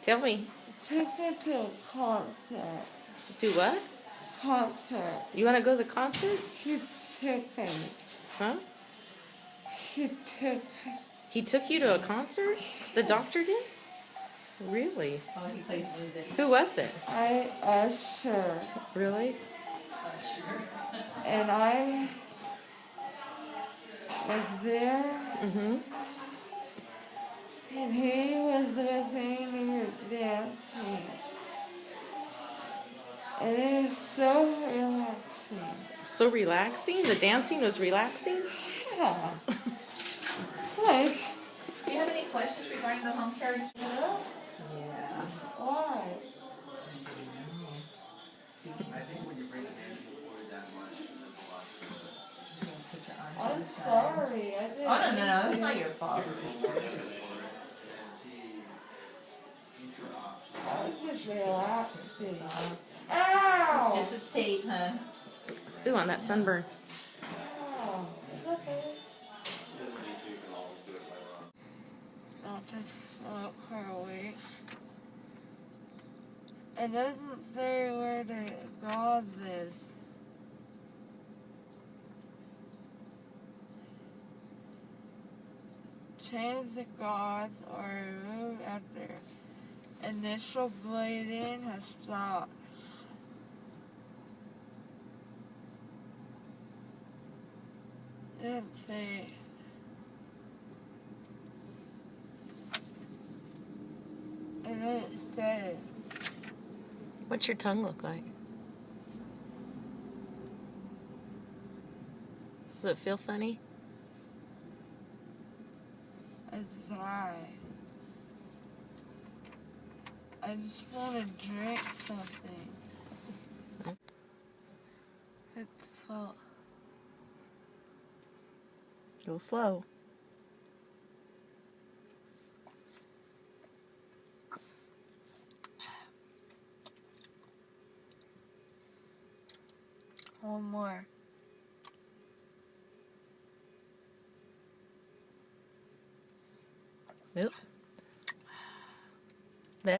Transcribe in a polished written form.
Tell me. Took her to a concert. Do what? Concert. You want to go to the concert? He took me. Huh? He took. He took you to a concert? The doctor did? Really? Oh, he plays music. Who was it? Usher. Really? Sure. And I was there. Mm-hmm. And he was with me dancing. And it was so relaxing. So relaxing? The dancing was relaxing? Yeah. Like, Do you have any questions regarding the home care insurance? Yeah. why? I think when you bring an animal forward that much, that's a lot. Put your arms on I'm the side. sorry. I didn't. Oh, no, that's not your fault. And see future ops. I was just relaxing. It's Ow! just a tape, huh? Ooh, on that sunburn. Ow. It's okay. Not to smoke for a week. It doesn't say where the gauze is. Change the gauze or remove after initial bleeding has stopped. Didn't say. It didn't say. What's your tongue look like? Does it feel funny? It's dry. I just want to drink something. It's so. Go slow. One more. Nope.